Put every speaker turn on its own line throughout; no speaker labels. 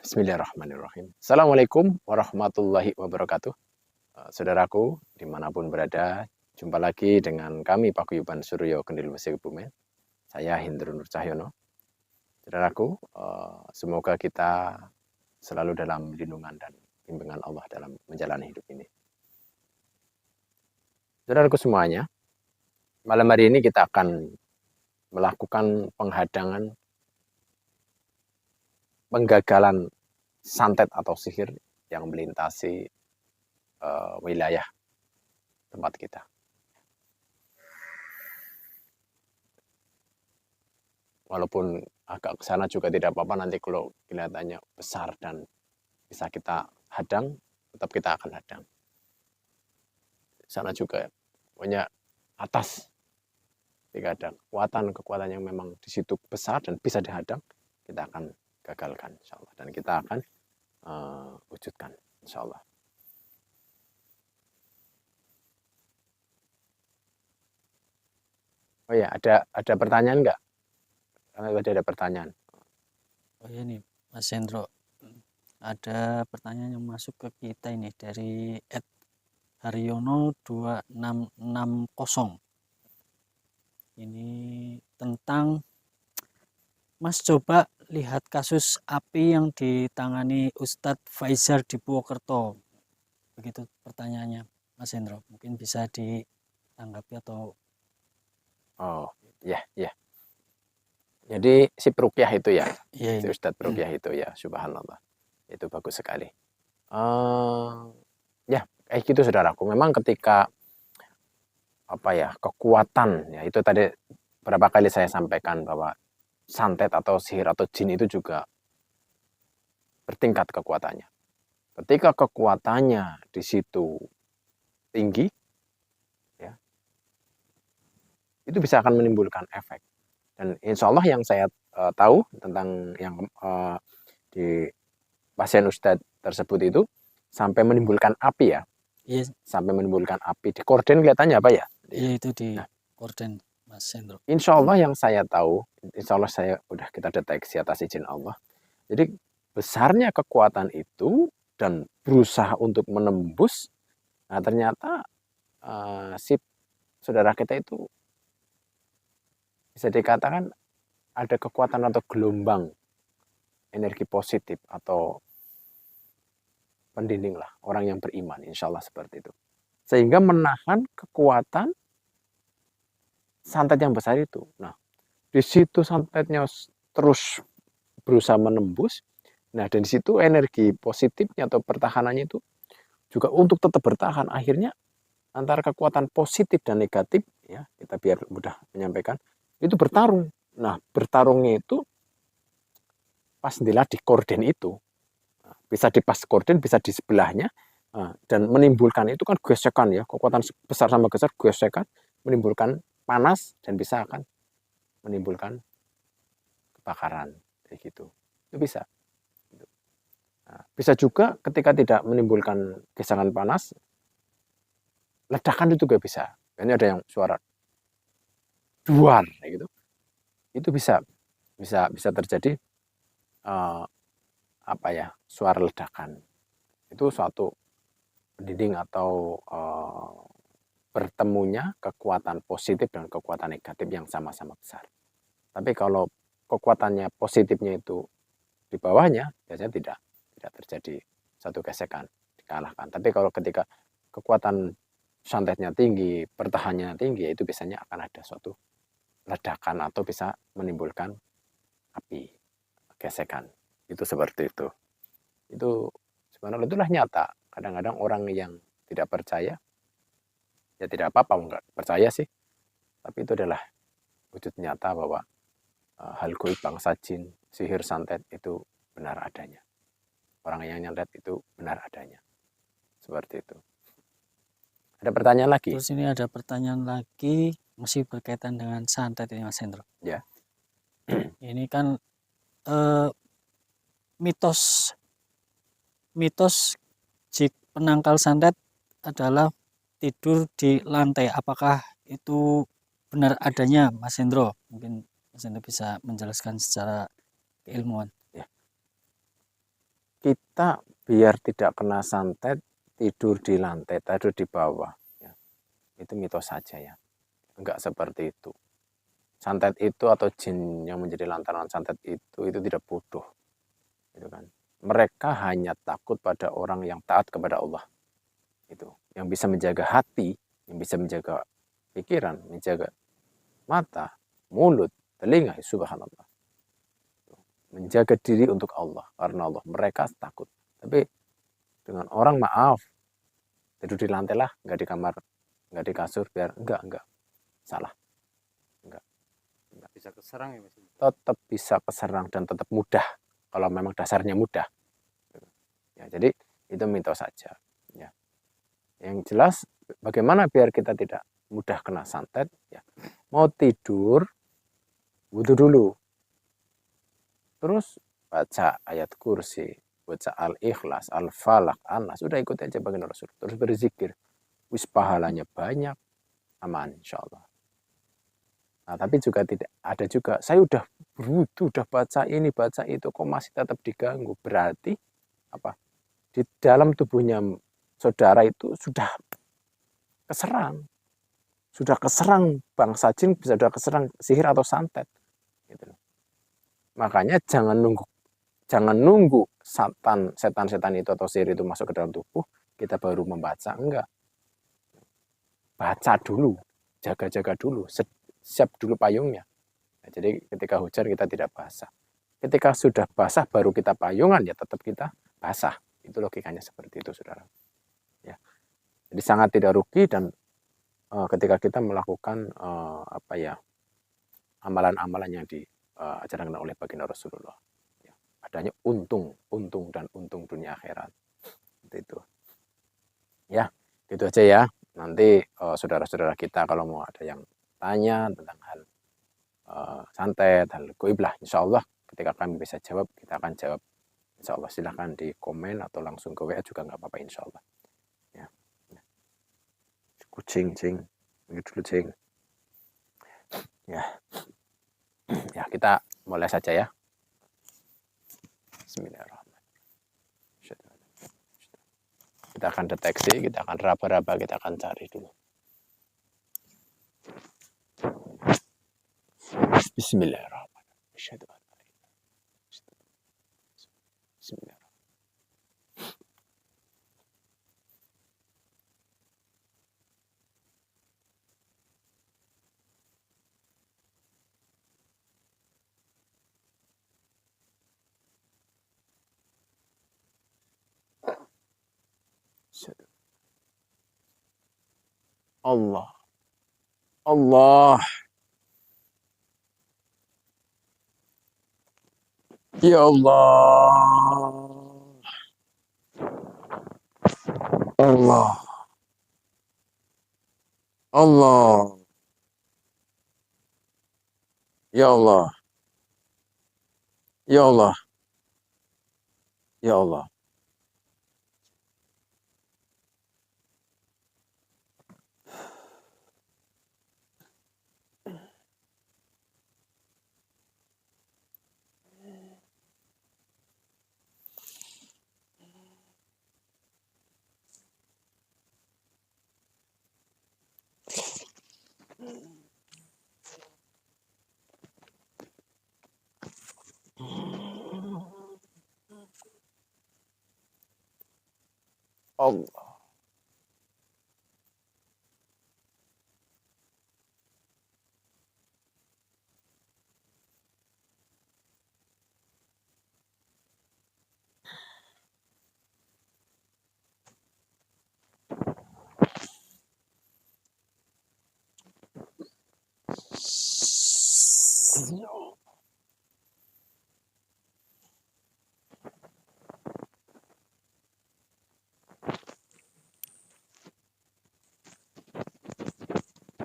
Bismillahirrahmanirrahim. Assalamualaikum warahmatullahi wabarakatuh. Saudaraku, dimanapun berada, jumpa lagi dengan kami Paguyuban Suryo Kendil Mesir Kebumen. Saya Hindro Nur Cahyono. Saudaraku, semoga kita selalu dalam lindungan dan bimbingan Allah dalam menjalani hidup ini. Saudaraku semuanya, malam hari ini kita akan melakukan penggagalan santet atau sihir yang melintasi wilayah tempat kita. Walaupun agak ke sana juga tidak apa-apa, nanti kalau kelihatannya besar dan bisa kita hadang, tetap kita akan hadang. Sana juga punya atas, jika ada kekuatan yang memang di situ besar dan bisa dihadang, kita akan gagalkan, insya Allah. Dan kita akan wujudkan, insya Allah. Oh ya, ada pertanyaan nggak? Tadi ada pertanyaan.
Oh ya nih, Mas Hendro, ada pertanyaan yang masuk ke kita ini dari @haryono2660. Ini tentang Mas coba lihat kasus api yang ditangani Ustadz Faizar di Purwokerto. Begitu pertanyaannya, Mas Hendro. Mungkin bisa ditanggapi atau...
Oh, ya. Jadi si Peruqyah itu ya,
si
Ustadz Peruqyah itu ya, subhanallah. Itu bagus sekali. Ya, kayak gitu saudaraku. Memang ketika kekuatan, ya itu tadi berapa kali saya sampaikan bahwa santet atau sihir atau jin itu juga bertingkat kekuatannya. Ketika kekuatannya di situ tinggi, ya, itu bisa akan menimbulkan efek. Dan insya Allah yang saya tahu tentang yang di pasien Ustadz tersebut itu sampai menimbulkan api ya.
Yes.
Sampai menimbulkan api. Di korden kelihatannya apa ya?
Iya, itu di korden, Mas Hendro.
Insya Allah yang saya tahu, insya Allah kita deteksi atas izin Allah. Jadi besarnya kekuatan itu dan berusaha untuk menembus, nah ternyata si saudara kita itu bisa dikatakan ada kekuatan atau gelombang energi positif atau pendinding lah, orang yang beriman, insya Allah seperti itu. Sehingga menahan kekuatan santet yang besar itu. Nah, di situ santetnya terus berusaha menembus. Nah, dan di situ energi positifnya atau pertahanannya itu juga untuk tetap bertahan. Akhirnya antara kekuatan positif dan negatif, ya kita biar mudah menyampaikan, itu bertarung. Nah, bertarungnya itu pas dilah di korden itu. Bisa di pas korden, bisa di sebelahnya. Dan menimbulkan itu kan gesekan ya, kekuatan besar sama besar gesekan, menimbulkan panas dan bisa akan menimbulkan kebakaran kayak gitu. Itu bisa. Nah, bisa juga ketika tidak menimbulkan gesekan panas, ledakan itu juga bisa. Ini ada yang suara duar kayak gitu. Itu bisa terjadi suara ledakan. Itu suatu pendinding atau bertemunya kekuatan positif dan kekuatan negatif yang sama-sama besar. Tapi kalau kekuatannya positifnya itu di bawahnya, biasanya tidak terjadi satu gesekan, dikalahkan. Tapi kalau ketika kekuatan santetnya tinggi, pertahanannya tinggi, itu biasanya akan ada suatu ledakan atau bisa menimbulkan api, gesekan. Itu seperti itu. Itu sebenarnya itulah nyata. Kadang-kadang orang yang tidak percaya, ya tidak apa-apa, enggak percaya sih. Tapi itu adalah wujud nyata bahwa hal goib bangsa jin, sihir santet itu benar adanya. Orang yang nyantet itu benar adanya. Seperti itu. Ada pertanyaan lagi?
Terus ini ada pertanyaan lagi, masih berkaitan dengan santet ini, Mas Hendro.
Ya.
Ini kan mitos penangkal santet adalah tidur di lantai. Apakah itu benar adanya, Mas Hendro? Mungkin Mas Hendro bisa menjelaskan secara keilmuan.
Ya. kita biar tidak kena santet tidur di lantai, tidur di bawah. Ya. Itu mitos saja ya. Enggak seperti itu. Santet itu atau jin yang menjadi lantaran santet itu tidak bodoh. Gitu kan. Mereka hanya takut pada orang yang taat kepada Allah. Itu yang bisa menjaga hati, yang bisa menjaga pikiran, menjaga mata, mulut, telinga, subhanallah. Menjaga diri untuk Allah, karena Allah. Mereka takut. Tapi dengan orang maaf, tidur di lantai lah, nggak di kamar, nggak di kasur, biar enggak. Salah. Enggak.
Bisa keserang ya Mas?
Tetap bisa keserang dan tetap mudah, kalau memang dasarnya mudah. Ya, jadi itu mitos saja. Ya. Yang jelas, bagaimana biar kita tidak mudah kena santet? Ya. Mau tidur, wudhu dulu. Terus baca ayat kursi, baca al-ikhlas, al-falak, an-nas. Sudah ikut aja bagian Rasul. Terus berzikir. Wis pahalanya banyak, aman insya Allah. Nah, tapi juga tidak ada juga, saya udah berwudu, udah baca ini, baca itu, kok masih tetap diganggu. Berarti apa? Di dalam tubuhnya saudara itu sudah keserang bangsa jin, sudah keserang sihir atau santet. Gitu. Makanya jangan nunggu setan itu atau sihir itu masuk ke dalam tubuh, kita baru membaca. Enggak. Baca dulu, jaga-jaga dulu, siap dulu payungnya. Nah, jadi ketika hujan kita tidak basah. Ketika sudah basah baru kita payungan, ya tetap kita basah. Itu logikanya seperti itu, saudara. Ya. Jadi sangat tidak rugi, dan ketika kita melakukan amalan-amalan yang diajarkan oleh baginda Rasulullah. Ya. Adanya untung dan untung dunia akhirat. Itu. Ya, gitu aja ya. Nanti saudara-saudara kita kalau mau ada yang tanya tentang hal santet, hal goib lah, insya Allah ketika kami bisa jawab, kita akan jawab. Insya Allah silahkan di komen atau langsung ke WA juga nggak apa-apa, insya Allah. Ya. Kucing, cing. Begitu dulu, cing. Ya. Ya, kita mulai saja ya. Bismillahirrahmanirrahim. Kita akan deteksi, kita akan raba-raba, kita akan cari dulu. Bismillahirrahmanirrahim. Bismillahirrahmanirrahim. Allah. Allah. Ya Allah. Allah. Allah. Ya Allah. Ya Allah. Ya Allah. Allah.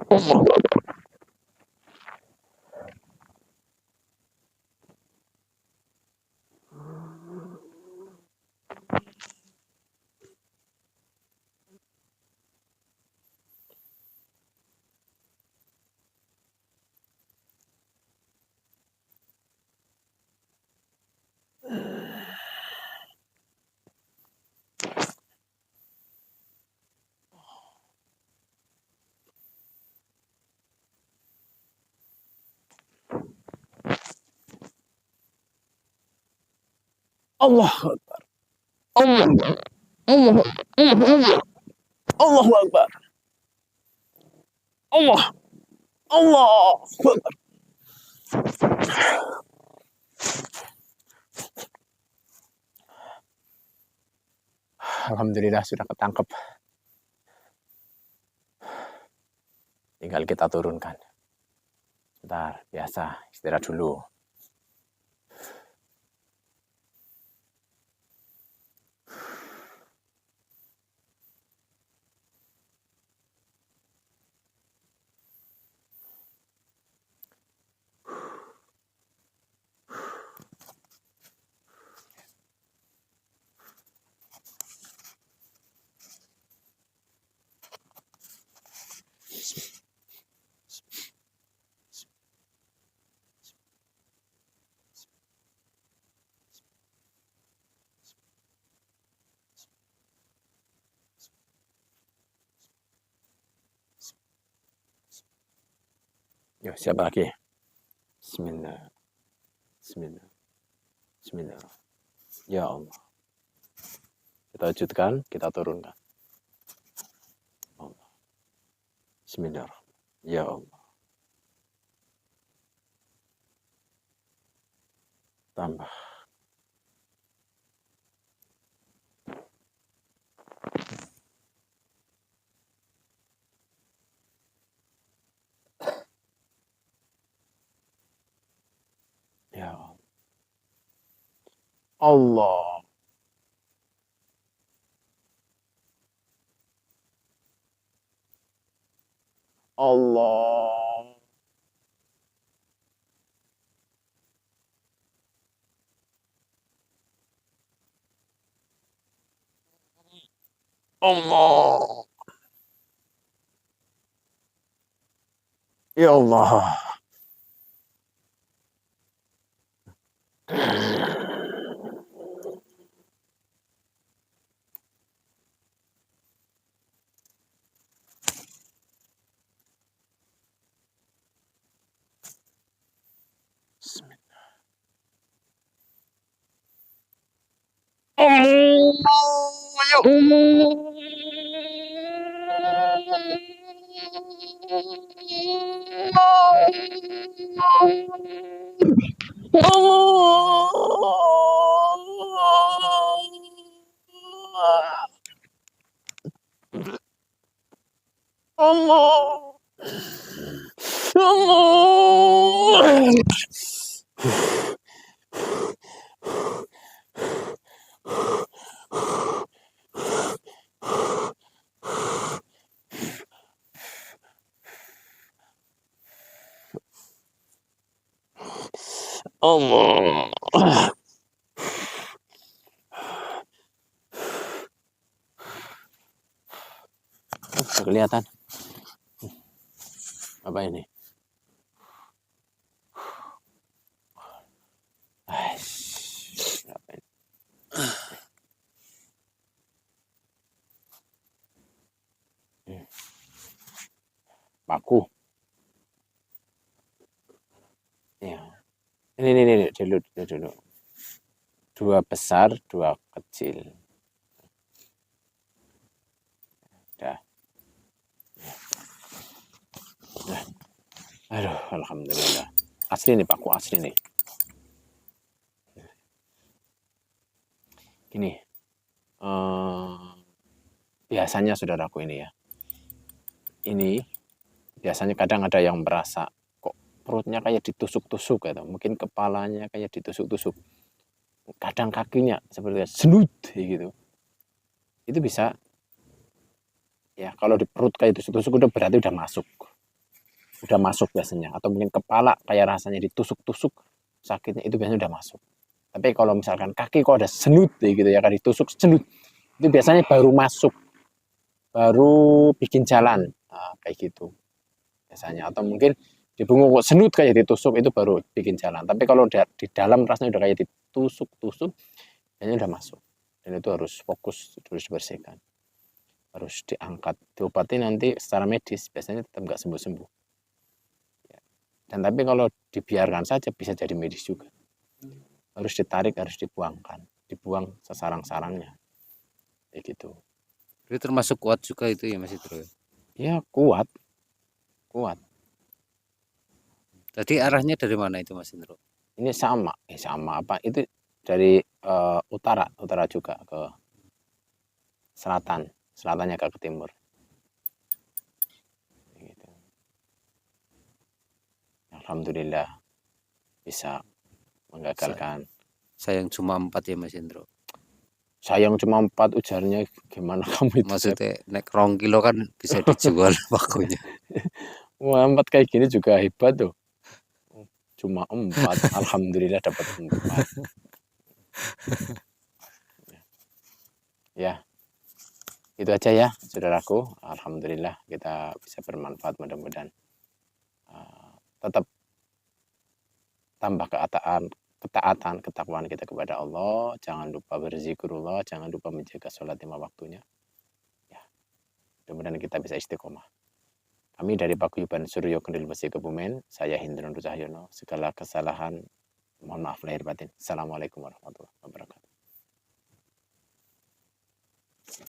Allah. Allah Akbar. Allah. Allah. Allah. Allahu Akbar. Allah. Allah. Akbar. Alhamdulillah sudah ketangkep. Tinggal kita turunkan. Bentar, biasa istirahat dulu. Yo, siapa lagi? Bismillah. Bismillah. Bismillah. Ya Allah. Kita wujudkan, kita turunkan. Allah. Bismillah. Ya Allah. Tambah. Ya Allah. Allah. Allah. Ya Allah. Bismillah. Allah. Ya Allah. Allah. Allah. Nggak kelihatan. Apa ini? Apa ini? Paku. Ya. Ini dulu. Dua besar, dua kecil. Dah. Nah. Aduh, alhamdulillah. Asli nih, paku asli nih. Gini. Biasanya saudaraku ini ya. Ini biasanya kadang ada yang merasa kok perutnya kayak ditusuk-tusuk gitu. Mungkin kepalanya kayak ditusuk-tusuk. Kadang kakinya seperti senut gitu. Itu bisa ya, kalau di perut kayak ditusuk-tusuk udah berarti udah masuk. Udah masuk biasanya. Atau mungkin kepala kayak rasanya ditusuk-tusuk, sakitnya itu biasanya udah masuk. Tapi kalau misalkan kaki kok ada senut gitu ya, kan ditusuk senut, itu biasanya baru masuk, baru bikin jalan. Nah, kayak gitu biasanya. Atau mungkin di punggung kok senut kayak ditusuk, itu baru bikin jalan. Tapi kalau di dalam rasanya udah kayak ditusuk-tusuk, biasanya udah masuk. Dan itu harus fokus, terus dibersihkan. Harus diangkat, diobati nanti secara medis, biasanya tetap nggak sembuh-sembuh. Dan tapi kalau dibiarkan saja bisa jadi medis juga. Harus ditarik, harus dibuangkan. dibuang sesarang-sarangnya. Kayak gitu.
Itu termasuk kuat juga itu ya Mas Indro ya?
Ya kuat. Kuat.
Tadi arahnya dari mana itu Mas Indro?
Ini sama. Sama apa? Itu dari utara juga ke selatan. Selatannya ke timur. Gitu. Alhamdulillah bisa menggagalkan.
Sayang cuma 4 ya Mas Indro.
Sayang cuma 4, ujarnya gimana kamu itu?
Maksudnya naik 2 kilo kan bisa dijual pakunya.
Wah, 4 kayak gini juga hebat tuh. Cuma 4, alhamdulillah dapat 4. Ya, itu aja ya saudaraku. Alhamdulillah kita bisa bermanfaat, mudah-mudahan tetap tambah ketaatan, ketakwaan kita kepada Allah. Jangan lupa berzikrullah, jangan lupa menjaga sholat 5 waktunya. Ya, mudah-mudahan kita bisa istiqomah. Kami dari Paguyuban Suryo Kendil Besi Kebumen, saya Hindron Cahyono. Segala kesalahan mohon maaf lahir batin. Assalamualaikum warahmatullahi wabarakatuh.